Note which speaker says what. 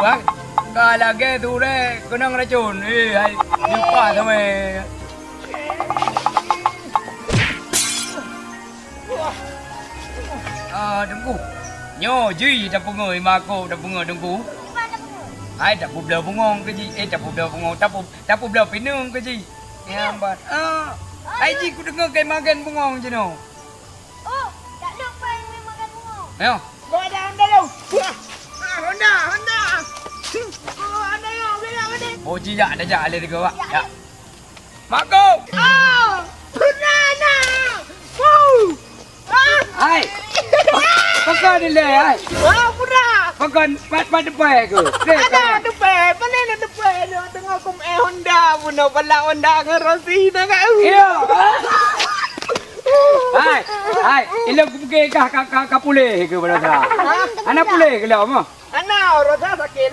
Speaker 1: Bang, kalau gitu deh, kena ngeracun. Hai, lupa sama. Đừng nhô gì đập vào người mà cô đập vào người đừng cú. Ai đập bụp lờ ngon cái gì? Ê đập bụp lờ ngon, đập bụp lờ phải nương cái gì? Nghe bạn. Ai gì cũng đừng cái makan ngon chứ nào.
Speaker 2: Tak ada apa yang memang makan bunga.
Speaker 1: Thấy không?
Speaker 3: Rồi đâu. Honda. Ada yang bilang ni.
Speaker 1: Bố chi dạ đã dạ lên các bạn. Dạ. Mà cô.
Speaker 3: Banana.
Speaker 1: Ai? Pakai ni le ai.
Speaker 3: Pura.
Speaker 1: Pakai pat depan ke?
Speaker 3: Ada depan. Mana ada depan dia tengah kum Honda pun nak balak Honda dengan Rosi dah kat.
Speaker 1: Iya. Hai, ini aku pergi kah pulih ke pada sana? Anak pulih ke lah, mah?
Speaker 3: Anak Rosa sakit.